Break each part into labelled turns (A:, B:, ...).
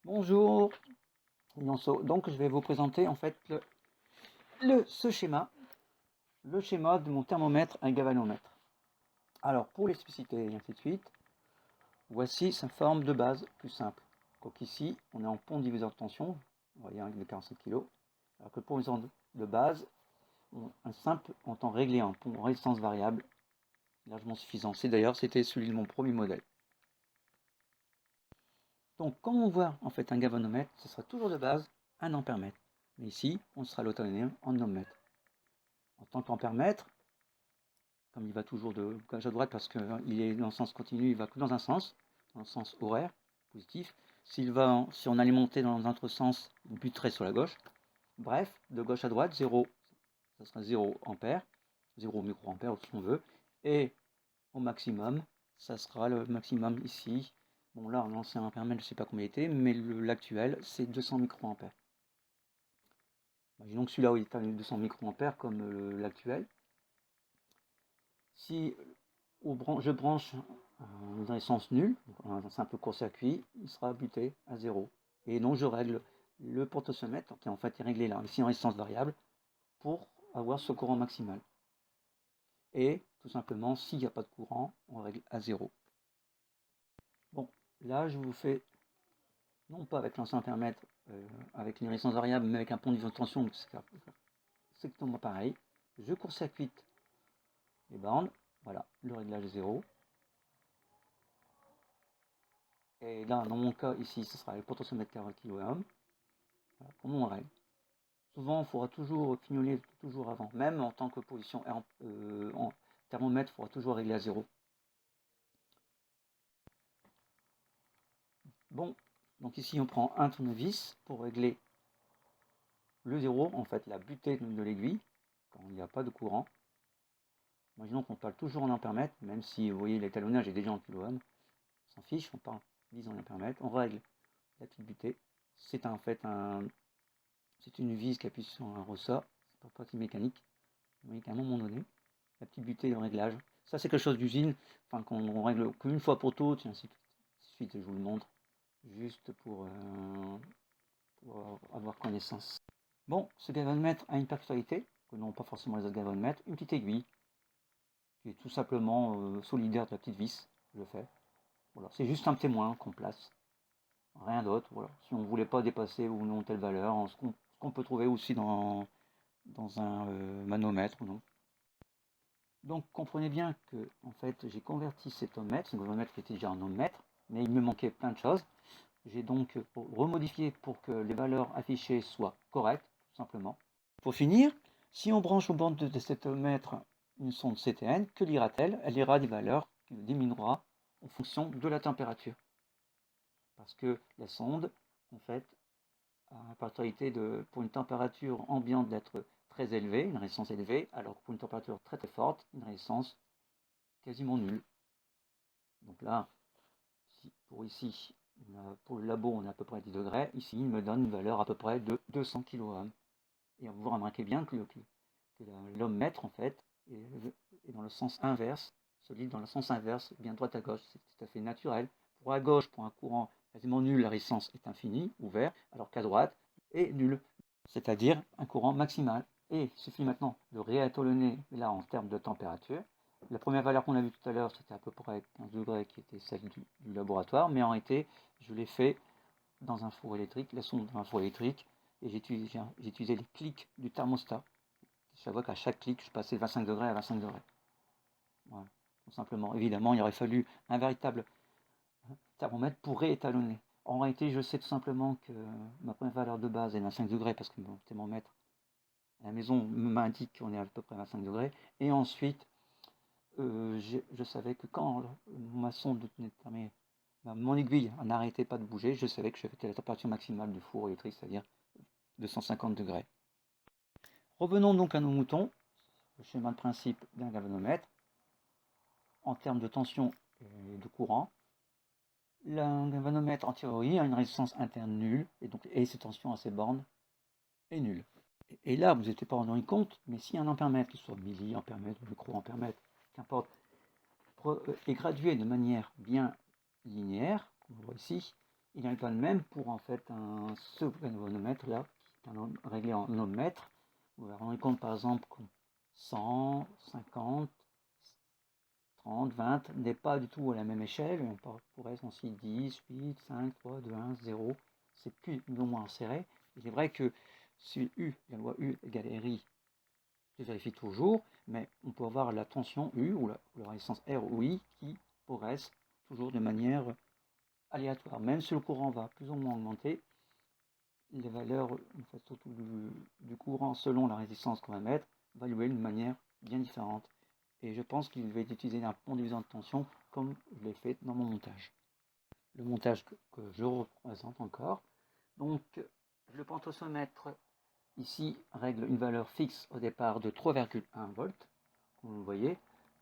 A: Bonjour, Lionceau. Donc je vais vous présenter en fait ce schéma, le schéma de mon thermomètre à galvanomètre. Alors pour l'expliciter et ainsi de suite, voici sa forme de base plus simple. Donc ici on est en pont diviseur de tension, vous voyez de 47 kg, alors que pour les ondes de base, un simple entend régler un pont résistance variable largement suffisant. C'était celui de mon premier modèle. Donc, comme on voit en fait un galvanomètre, ce sera toujours de base un ampèremètre. Mais ici, on sera l'autonomie en ohmmètre. En tant qu'ampèremètre, comme il va toujours de gauche à droite parce qu'il est dans le sens continu, il va que dans un sens, dans le sens horaire, positif. Si on alimentait dans un autre sens, il buterait sur la gauche. Bref, de gauche à droite, 0, ça sera 0 ampère, 0 microampère, si on veut. Et au maximum, ça sera le maximum ici. Bon là, l'ancien ampèremètre, je ne sais pas combien il était, mais l'actuel, c'est 200 microampères. Imaginons que celui-là, il est à 200 microampères comme l'actuel. Si je branche une résistance nulle, un simple court-circuit, il sera buté à 0. Et donc je règle le potentiomètre, qui en fait est réglé là, ici en résistance variable, pour avoir ce courant maximal. Et tout simplement, s'il n'y a pas de courant, on règle à 0. Bon, là je vous fais, non pas avec l'ancien ampèremètre, avec une résistance variable, mais avec un pont de tension, c'est exactement pareil. Je court-circuite les bornes, voilà, le réglage est 0. Et là, dans mon cas, ici, ce sera le potentiomètre 40 kΩ. Voilà, comment on règle. Souvent, il faudra toujours fignoler toujours avant. Même en tant que position en thermomètre, il faudra toujours régler à 0. Bon, donc ici, on prend un tournevis pour régler le 0, en fait, la butée de l'aiguille, quand il n'y a pas de courant. Imaginons qu'on parle toujours en ampèremètre, même si, vous voyez, l'étalonnage est déjà en kiloohm. On s'en fiche, on parle 10 en ampèremètre. On règle la petite butée. C'est en fait c'est une vis qui appuie sur un ressort, c'est pas partie mécanique. Vous voyez qu'à un moment donné, la petite butée de réglage, ça c'est quelque chose d'usine, enfin qu'on règle qu'une fois pour toutes, et ainsi de suite, je vous le montre, juste pour avoir connaissance. Bon, ce galvanomètre a une particularité, que n'ont pas forcément les autres galvanomètres, une petite aiguille, qui est tout simplement solidaire de la petite vis, je fais. Voilà, c'est juste un témoin qu'on place, rien d'autre, voilà. Si on ne voulait pas dépasser ou non telle valeur, ce qu'on peut trouver aussi dans un manomètre ou non. Donc comprenez bien que en fait j'ai converti cet ohmmètre, un ohmmètre qui était déjà un ohmmètre, mais il me manquait plein de choses. J'ai donc remodifié pour que les valeurs affichées soient correctes, tout simplement. Pour finir, si on branche aux bornes de cet ohmmètre une sonde CTN, que lira-t-elle? Elle lira des valeurs qui diminuera en fonction de la température. Parce que la sonde, en fait, a la particularité pour une température ambiante d'être très élevée, une résistance élevée, alors que pour une température très très forte, une résistance quasiment nulle. Donc là, pour ici, pour le labo, on est à peu près à 10 degrés. Ici, il me donne une valeur à peu près de 200 kΩ. Et vous remarquez bien que l'ohmmètre, en fait, est dans le sens inverse, se lit dans le sens inverse, bien droite à gauche. C'est tout à fait naturel. Pour à gauche, pour un courant quasiment nul, la résistance est infinie, ouvert, alors qu'à droite est nulle, c'est-à-dire un courant maximal. Et il suffit maintenant de réétalonner là en termes de température. La première valeur qu'on a vue tout à l'heure, c'était à peu près 15 degrés, qui était celle du laboratoire, mais en réalité, je l'ai fait dans un four électrique, la sonde dans un four électrique, et j'ai utilisé les clics du thermostat. Je vois qu'à chaque clic, je passais de 25 degrés à 25 degrés. Voilà, tout simplement. Évidemment, il aurait fallu un véritable thermomètre pour réétalonner. En réalité, je sais tout simplement que ma première valeur de base est 25 degrés, parce que mon thermomètre à la maison m'indique qu'on est à peu près à 25 degrés. Et ensuite, je savais que quand ma sonde mon aiguille n'arrêtait pas de bouger, je savais que j'avais la température maximale du four électrique, c'est-à-dire 250 degrés. Revenons donc à nos moutons, le schéma de principe d'un galvanomètre. En termes de tension et de courant, un galvanomètre en théorie a une résistance interne nulle, et ses tensions à ses bornes est nulle. Et là, vous n'êtes pas rendu compte, mais si un ampèremètre, qu'il soit milliampèremètre ou microampèremètre, qu'importe, est gradué de manière bien linéaire, comme on voit ici, Il en est pas de même pour en fait ce galvanomètre là, qui est réglé en ohmmètre. Vous vous rendez compte par exemple que 100, 50, 30, 20 n'est pas du tout à la même échelle. On pourrait aussi 10, 8, 5, 3, 2, 1, 0. C'est plus ou moins serré. Il est vrai que si U, la loi U égale RI, je vérifie toujours, mais on peut avoir la tension U ou la résistance R ou I qui progresse toujours de manière aléatoire. Même si le courant va plus ou moins augmenter, les valeurs en fait, surtout du courant selon la résistance qu'on va mettre va évoluer de manière bien différente. Et je pense qu'il va être utilisé un pont diviseur de tension comme je l'ai fait dans mon montage. Le montage que je représente encore. Donc le potentiomètre ici règle une valeur fixe au départ de 3,1 volts, comme vous le voyez,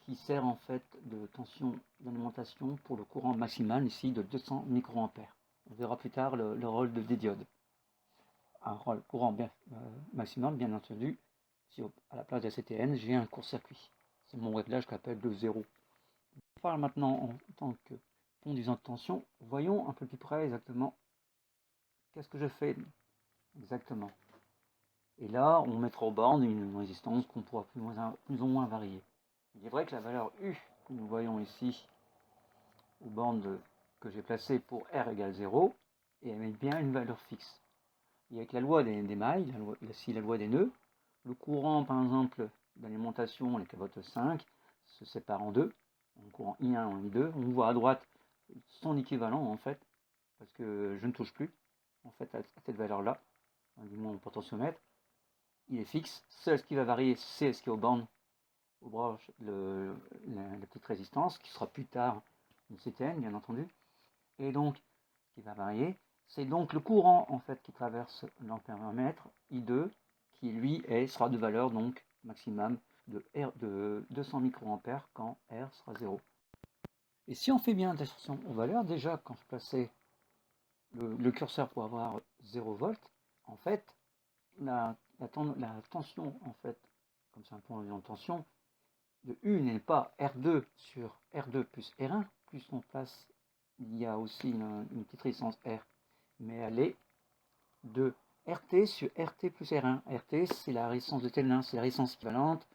A: qui sert en fait de tension d'alimentation pour le courant maximal ici de 200 microampères. On verra plus tard le rôle des diodes. Un rôle courant maximum, bien entendu, si à la place de la CTN, j'ai un court-circuit. C'est mon réglage qu'on appelle le 0. On parle maintenant en tant que conduisant de tension. Voyons un peu plus près exactement qu'est-ce que je fais exactement. Et là, on mettra aux bornes une résistance qu'on pourra plus ou moins varier. Il est vrai que la valeur U que nous voyons ici, aux bornes que j'ai placées pour R égale 0, et bien une valeur fixe. Et avec la loi des mailles, la loi des nœuds, le courant par exemple d'alimentation, les cavotes 5, se sépare en deux, en courant I1 et I2. On voit à droite son équivalent en fait, parce que je ne touche plus en fait à cette valeur-là, du moins au potentiomètre. Il est fixe. Seul ce qui va varier, c'est ce qui est aux bornes, aux branches, la petite résistance, qui sera plus tard une CTN, bien entendu. Et donc, ce qui va varier, c'est donc le courant en fait qui traverse l'ampéromètre I2, qui lui sera de valeur donc maximum de 200 microampères quand R sera 0. Et si on fait bien attention aux valeurs, déjà quand je plaçais le curseur pour avoir 0 volt, en fait, la tension, en fait, comme c'est un point de tension, de U n'est pas R2 sur R2 plus R1, plus on place, il y a aussi une petite résistance R, mais elle est de RT sur RT plus R1. RT, c'est la résistance de T1, c'est la résistance équivalente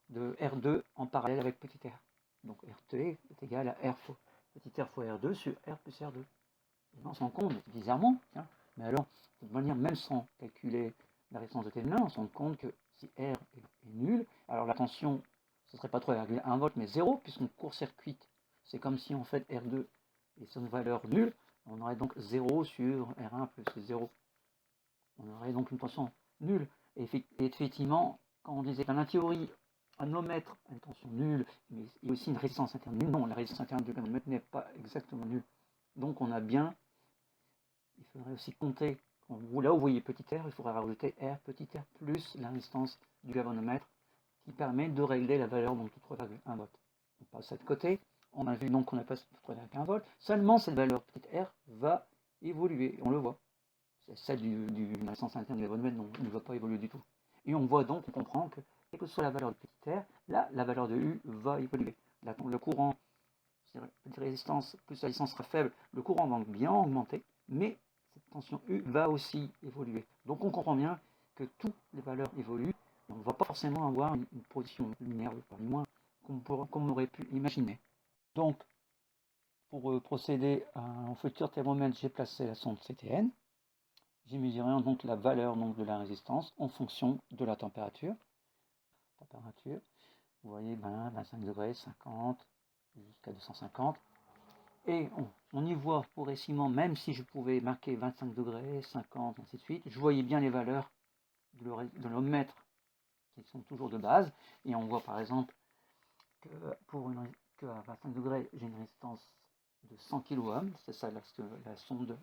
A: de R2 en parallèle avec petit r. Donc RT est égal à R fois petit r fois R2 sur R plus R2. Et on s'en compte bizarrement, tiens, mais alors, de toute manière, même sans calculer la résistance de T1, on se rend compte que si R est nul, alors la tension, ce ne serait pas 3,1 volts, mais 0, puisqu'on court-circuite. C'est comme si en fait R2 est une valeur nulle, on aurait donc 0 sur R1 plus 0. On aurait donc une tension nulle. Et effectivement, quand on disait dans la théorie, un ohmmètre a une tension nulle, mais il y a aussi une résistance interne nulle. Non, la résistance interne du galvanomètre n'est pas exactement nulle. Donc on a bien, il faudrait aussi compter, là où vous voyez petit r, il faudrait rajouter r petit r plus la résistance du galvanomètre qui permet de régler la valeur donc de 3,1 volts. On passe de côté, on a vu donc qu'on a passé 3,1 volts, seulement cette valeur petit r va évoluer, on le voit. Celle du résistance interne du galvanomètre ne va pas évoluer du tout. Et on voit donc, on comprend que, quelle que soit la valeur de petit r, là, la valeur de U va évoluer. Là, le courant, petite résistance, plus la résistance sera faible, le courant va bien augmenter, mais cette tension U va aussi évoluer. Donc on comprend bien que toutes les valeurs évoluent, et on ne va pas forcément avoir une position linéaire, pas du moins, qu'on aurait pu imaginer. Donc, pour procéder au futur thermomètre, j'ai placé la sonde CTN. J'ai mesuré donc la valeur donc, de la résistance en fonction de la température. Vous voyez, 20, 25 degrés, 50, jusqu'à 250. Et on y voit progressivement, même si je pouvais marquer 25 degrés, 50, ainsi de suite, je voyais bien les valeurs de l'ohmmètre qui sont toujours de base. Et on voit par exemple que qu'à 25 degrés, j'ai une résistance de 100 kΩ, c'est ça la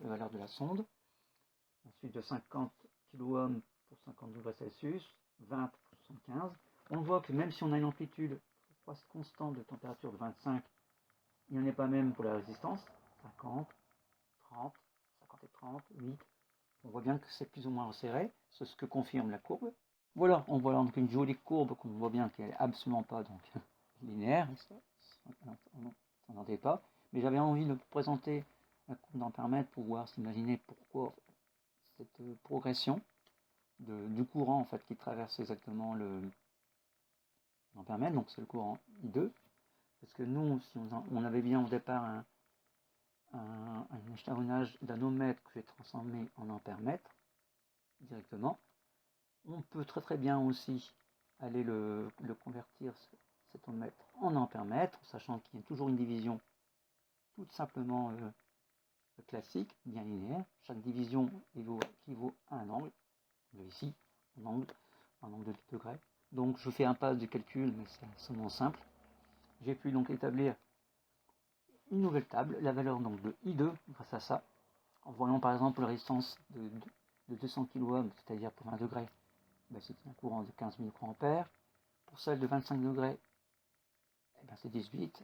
A: valeur de la sonde. Ensuite de 50 kΩ pour 50 degrés Celsius, 20 pour 75. On voit que même si on a une amplitude constante de température de 25, il n'y en est pas même pour la résistance, 50, 30, 50 et 30, 8. On voit bien que c'est plus ou moins resserré, c'est ce que confirme la courbe. Voilà, on voit donc une jolie courbe qu'on voit bien qu'elle n'est absolument pas donc, linéaire, ça n'entendait pas. Mais j'avais envie de vous présenter la courbe d'ampèremètre pour pouvoir s'imaginer pourquoi cette progression du courant en fait qui traverse exactement l'ampèremètre, donc c'est le courant I2, parce que nous, si on avait bien au départ un échelonnage d'anomètre que j'ai transformé en ampèremètre directement, on peut très bien aussi aller le convertir cet ohmmètre en ampèremètre, sachant qu'il y a toujours une division tout simplement classique, bien linéaire. Chaque division équivaut à un angle. Ici, un angle de degrés. Donc je fais un pas de calcul, mais c'est extrêmement simple. J'ai pu donc établir une nouvelle table, la valeur donc de I2 grâce à ça. En voyant par exemple la résistance de 200 kΩ, c'est-à-dire pour 20 degrés, ben c'est un courant de 15 microampères. Pour celle de 25 degrés, eh ben c'est 18,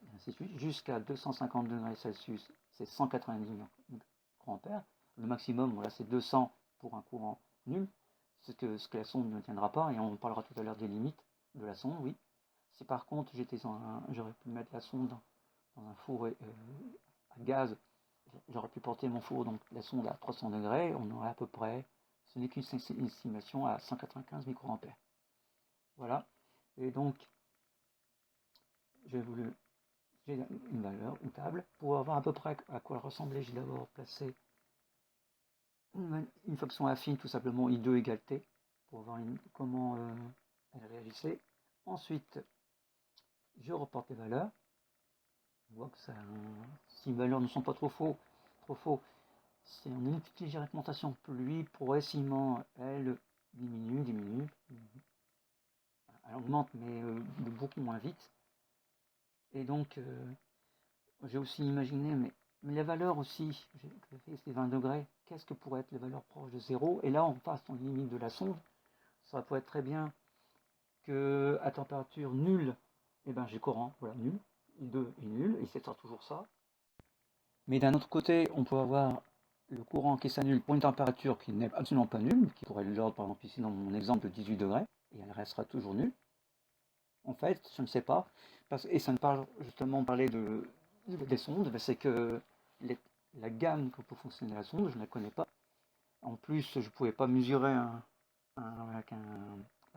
A: jusqu'à 250 degrés Celsius, c'est 190 microampères. Le maximum, voilà, c'est 200 pour un courant nul, ce que la sonde ne tiendra pas, et on parlera tout à l'heure des limites de la sonde, oui. Si par contre j'aurais pu mettre la sonde dans un four à gaz, j'aurais pu porter mon four, donc la sonde à 300 degrés, on aurait à peu près, ce n'est qu'une estimation à 195 microampères. Voilà, et donc j'ai une valeur, une table. Pour avoir à peu près à quoi elle ressemblait, j'ai d'abord placé une fonction affine, tout simplement I2 égale T, pour voir comment elle réagissait. Ensuite, je reporte les valeurs. On voit que si les valeurs ne sont pas trop faux, c'est en une petite légère augmentation. Pluie progressivement, elle diminue. Elle augmente, mais de beaucoup moins vite. Et donc, j'ai aussi imaginé, mais les valeurs aussi, c'est 20 degrés, qu'est-ce que pourraient être les valeurs proches de 0? Et là, on passe dans les limites de la sonde. Ça pourrait être très bien qu'à température nulle, eh ben, j'ai courant, voilà, nul, I2 est nul, et c'est toujours ça. Mais d'un autre côté, on peut avoir le courant qui s'annule pour une température qui n'est absolument pas nulle, qui pourrait être l'ordre, par exemple ici dans mon exemple, de 18 degrés, et elle restera toujours nulle. En fait, je ne sais pas, et ça ne parle justement parler des sondes, c'est que la gamme que peut fonctionner la sonde, je ne la connais pas. En plus, je ne pouvais pas mesurer la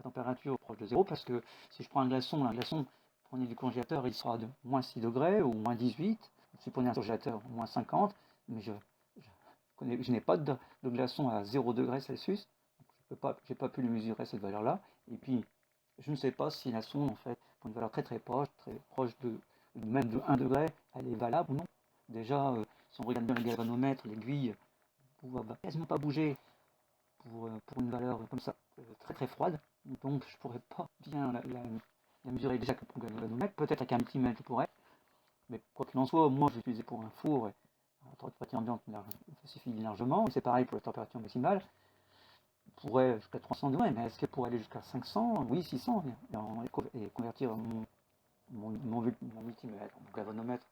A: température proche de 0, parce que si je prends un glaçon, prenez du congélateur, il sera de moins 6 degrés ou moins 18. Si vous prenez un congélateur, moins 50, mais je n'ai pas de glaçon à 0 degré Celsius, je n'ai pas pu le mesurer cette valeur-là. Et puis, je ne sais pas si la sonde, en fait, pour une valeur très proche même de 1 degré, elle est valable ou non. Déjà, si on regarde bien le galvanomètre, l'aiguille ne va quasiment pas bouger pour une valeur comme ça, très froide. Donc, je ne pourrais pas bien la mesurer déjà que pour le galvanomètre. Peut-être avec un multimètre, je pourrais. Mais quoi qu'il en soit, moi, je l'ai utilisé pour un four. La température ambiante suffit largement. C'est pareil pour la température maximale. Pourrait jusqu'à 300 degrés, mais est-ce qu'elle pourrait aller jusqu'à 500? Oui, 600, et convertir mon multimètre, mon galvanomètre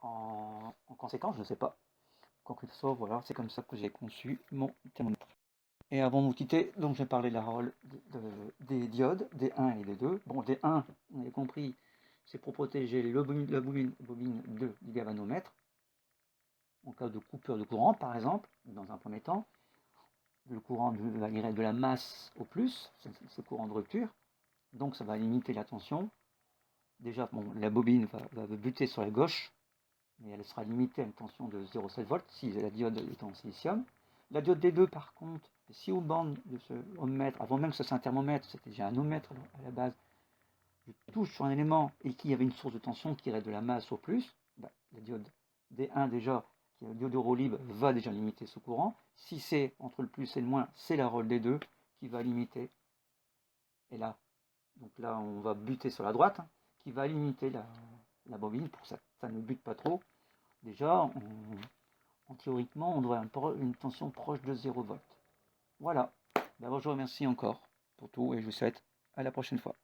A: en conséquence, je ne sais pas. Quoi qu'il soit, voilà, c'est comme ça que j'ai conçu mon thermomètre. Et avant de vous quitter, donc j'ai parlé de la rôle des diodes, des 1 et des 2. Bon, des 1, on avait compris, c'est pour protéger la bobine du galvanomètre, en cas de coupure de courant, par exemple, dans un premier temps. Le courant va aller de la masse au plus, c'est ce courant de rupture, donc ça va limiter la tension. Déjà, bon, la bobine va buter sur la gauche, mais elle sera limitée à une tension de 0,7 volts si la diode est en silicium. La diode D2, par contre, si au bande de ce ohmmètre, avant même que ce soit un thermomètre, c'était déjà un ohmmètre à la base, je touche sur un élément et qu'il y avait une source de tension qui irait de la masse au plus, bah, la diode D1 déjà, qui est la diode Euro libre, va déjà limiter ce courant. Si c'est entre le plus et le moins, c'est la rôle D2 qui va limiter. Et là, donc là, on va buter sur la droite, qui va limiter la bobine pour que ça ne bute pas trop. Déjà, théoriquement, on devrait avoir une tension proche de 0 volts. Voilà. D'abord, je vous remercie encore pour tout et je vous souhaite à la prochaine fois.